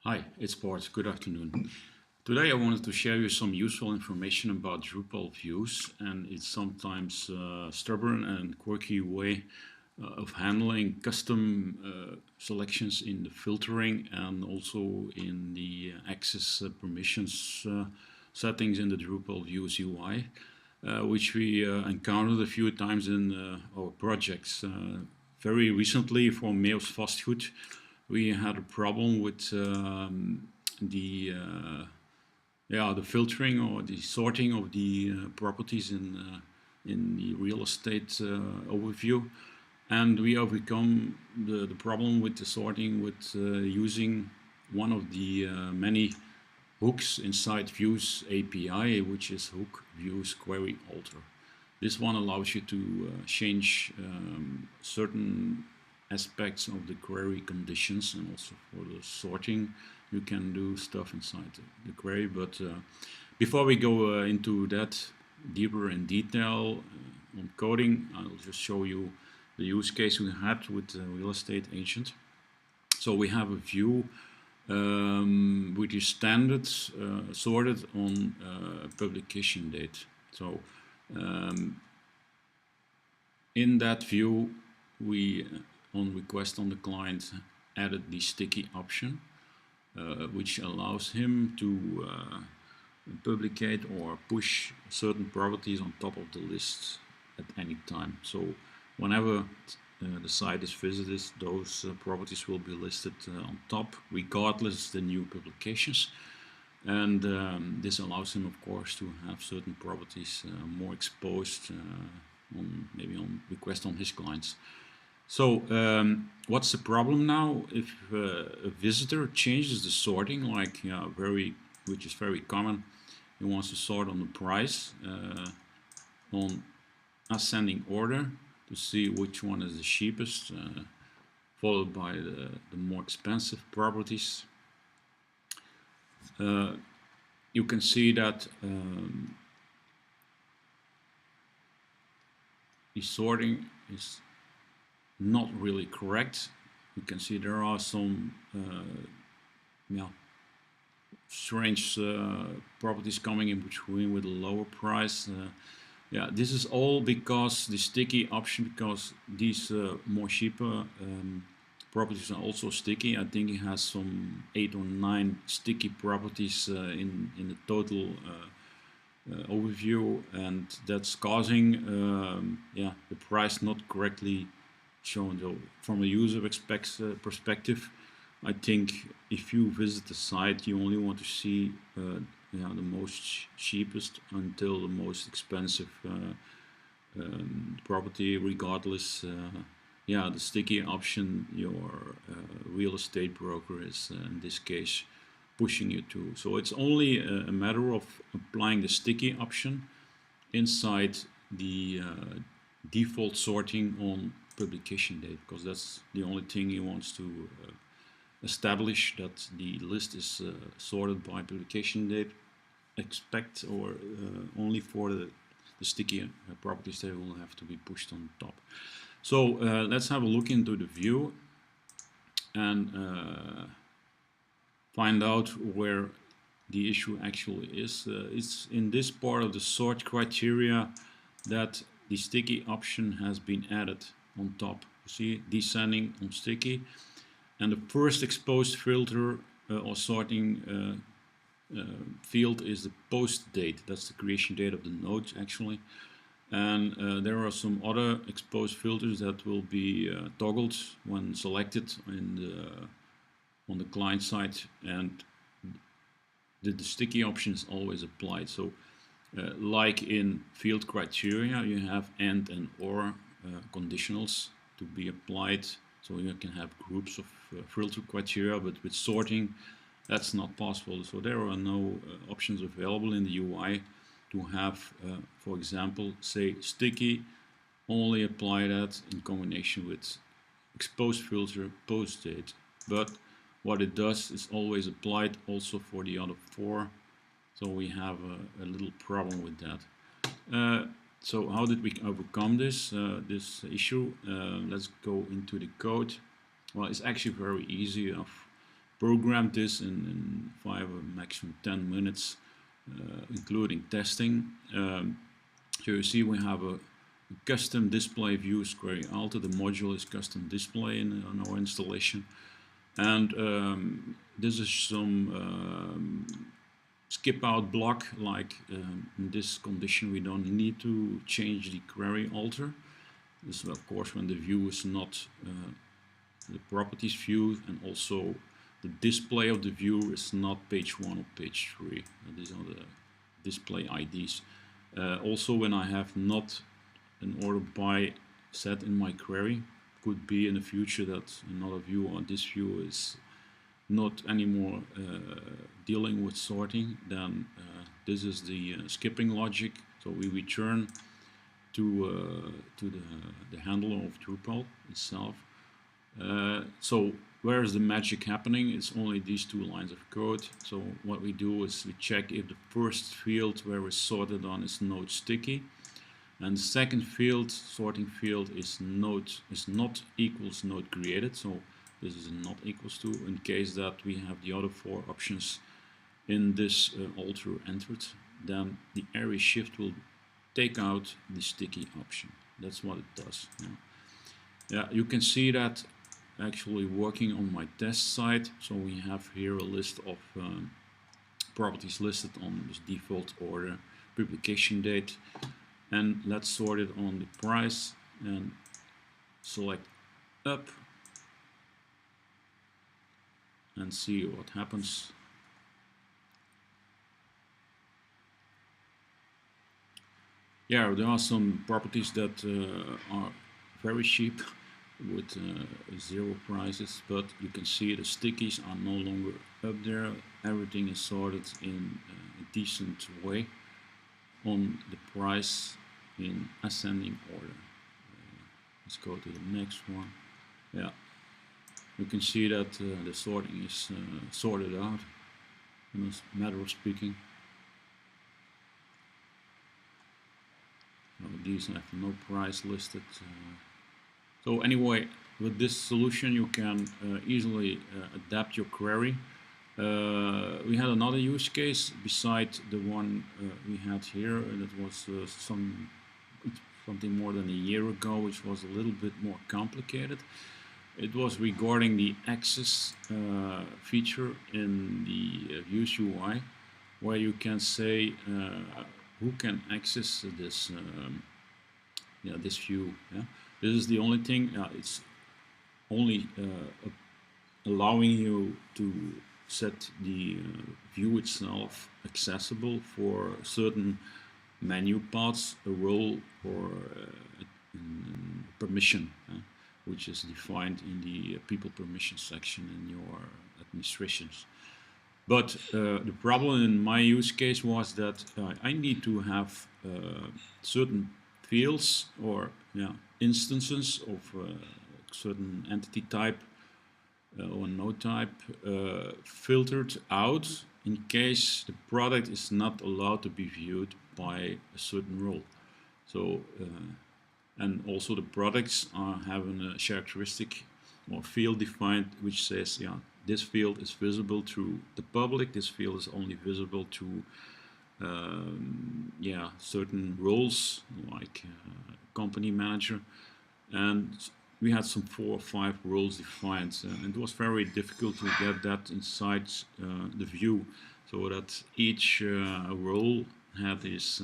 Hi, it's Bart. Good afternoon. Today I wanted to share you some useful information about Drupal views and its sometimes stubborn and quirky way of handling custom selections in the filtering and also in the access permissions settings in the Drupal views UI, which we encountered a few times in our projects. Very recently for Meos Vastgoed, we had a problem with the filtering or the sorting of the properties in the real estate overview, and we overcome the problem with the sorting with using one of the many hooks inside Views API, which is hook views query alter. This one allows you to change certain aspects of the query conditions, and also for the sorting you can do stuff inside the query. But before we go into that deeper in detail on coding, I'll just show you the use case we had with the real estate agent. So we have a view which is standard sorted on publication date. So in that view, we on request on the client added the sticky option, which allows him to publicate or push certain properties on top of the list at any time. So whenever the site is visited, those properties will be listed on top, regardless the new publications. And this allows him, of course, to have certain properties more exposed, maybe on request on his clients. So what's the problem now? If a visitor changes the sorting, like which is very common, he wants to sort on the price on ascending order to see which one is the cheapest, followed by the more expensive properties. You can see that the sorting is not really correct. You can see there are some strange properties coming in between with a lower price. This is all because the sticky option, because these more cheaper properties are also sticky. I think it has some 8 or 9 sticky properties in the total overview, and that's causing the price not correctly shown. So from a user perspective, I think if you visit the site, you only want to see the most cheapest until the most expensive property, regardless. The sticky option your real estate broker is in this case pushing you to. So it's only a matter of applying the sticky option inside the default sorting on publication date, because that's the only thing he wants to establish, that the list is sorted by publication date, only for the sticky properties that will have to be pushed on top. So let's have a look into the view and find out where the issue actually is. It's in this part of the sort criteria that the sticky option has been added on top. You see, descending on sticky, and the first exposed filter or sorting field is the post date. That's the creation date of the node actually. And there are some other exposed filters that will be toggled when selected on the client side, and the sticky option is always applied. So like in field criteria, you have and or conditionals to be applied, so you can have groups of filter criteria, but with sorting that's not possible. So there are no options available in the UI to have, for example, say sticky, only apply that in combination with exposed filter post date. But what it does is always applied also for the other 4. So we have a little problem with that. So how did we overcome this issue? Let's go into the code. Well, it's actually very easy. programmed this in 5 or maximum 10 minutes, including testing. So you see we have a custom display view query alter. The module is custom display in our installation. And this is some skip out block, like in this condition we don't need to change the query alter. This is of course when the view is not the properties view, and also the display of the view is not page 1 or page 3. These are the display IDs. Also when I have not an order by set in my query, could be in the future that another view or this view is not anymore dealing with sorting, then this is the skipping logic. So we return to the handler of Drupal itself. So where is the magic happening? It's only these 2 lines of code. So what we do is we check if the first field where we're sorted on is node sticky, and the second field, sorting field, is not equals node created. So this is not equals to, in case that we have the other 4 options in this alter entered, then the array shift will take out the sticky option. That's what it does. Yeah, you can see that actually working on my test site. So we have here a list of properties listed on this default order, publication date, and let's sort it on the price and select up and see what happens. Yeah, there are some properties that are very cheap with 0 prices, but you can see the stickies are no longer up there. Everything is sorted in a decent way on the price in ascending order. Let's go to the next one. Yeah, you can see that the sorting is sorted out, in a matter of speaking. So these have no price listed. So anyway, with this solution you can easily adapt your query. We had another use case beside the one we had here, and it was something more than a year ago, which was a little bit more complicated. It was regarding the access feature in the Views UI, where you can say who can access this this view. Yeah? This is the only thing. It's only allowing you to set the view itself accessible for certain menu paths, a role, or permission, which is defined in the people permission section in your administrations. But the problem in my use case was that I need to have certain fields or instances of certain entity type or node type filtered out in case the product is not allowed to be viewed by a certain role. So and also the products are having a characteristic or field defined which says this field is visible to the public, this field is only visible to certain roles like company manager, and we had some 4 or 5 roles defined, and it was very difficult to get that inside the view, so that each role had its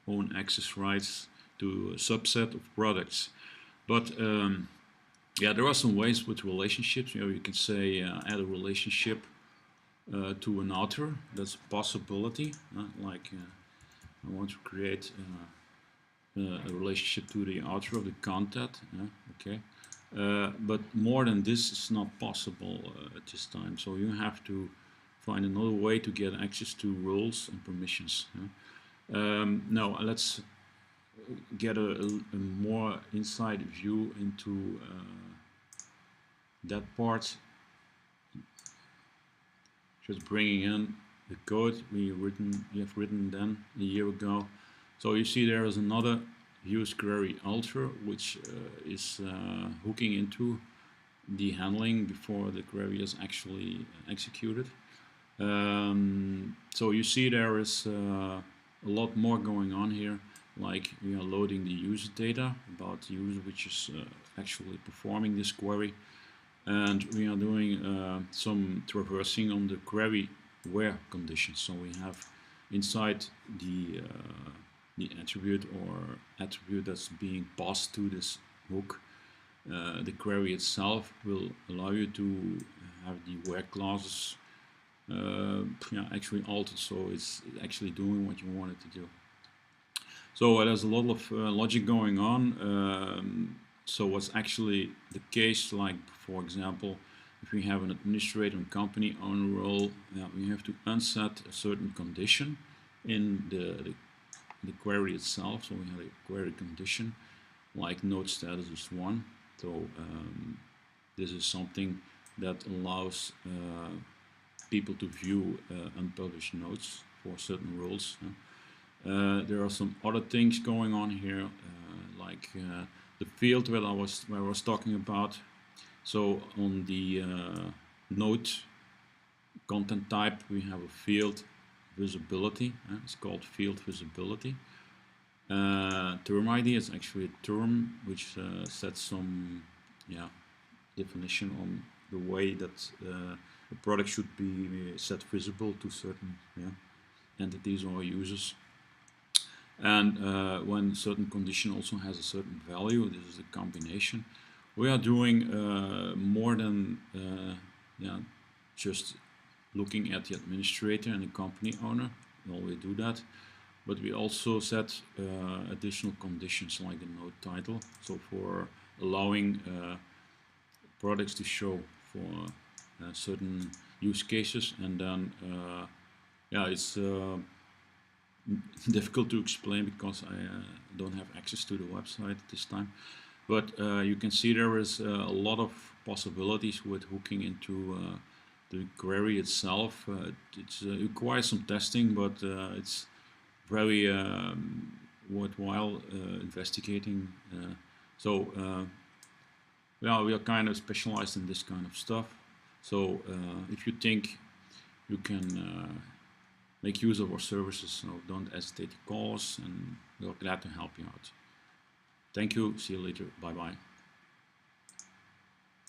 own access rights to a subset of products. But there are some ways with relationships. You can say add a relationship to an author. That's a possibility. Like I want to create a relationship to the author of the content. Okay, but more than this is not possible at this time. So you have to find another way to get access to roles and permissions. Now let's get a more inside view into that part. Just bringing in the code we have written then a year ago. So you see there is another views query alter which is hooking into the handling before the query is actually executed. So you see there is a lot more going on here, like we are loading the user data about the user which is actually performing this query, and we are doing some traversing on the query where conditions. So we have inside the attribute or attribute that's being passed to this hook, the query itself will allow you to have the where clauses actually altered, so it's actually doing what you want it to do. So there's a lot of logic going on. So what's actually the case, like for example, if we have an administrator and company owner role, we have to unset a certain condition in the query itself. So we have a query condition, like node status is 1. So this is something that allows people to view unpublished nodes for certain roles. There are some other things going on here, like the field where I was talking about. So on the node content type, we have a field visibility. It's called field visibility. Term ID is actually a term which sets some definition on the way that the product should be set visible to certain entities or users. And when certain condition also has a certain value, this is a combination. We are doing more than just looking at the administrator and the company owner. We always do that, but we also set additional conditions like the node title, so for allowing products to show for certain use cases. And then it's difficult to explain because I don't have access to the website at this time, but you can see there is a lot of possibilities with hooking into the query itself. It requires some testing, but it's very worthwhile investigating. We are kind of specialized in this kind of stuff. So if you think you can make use of our services, so don't hesitate to call us, and we're glad to help you out. Thank you. See you later. Bye bye.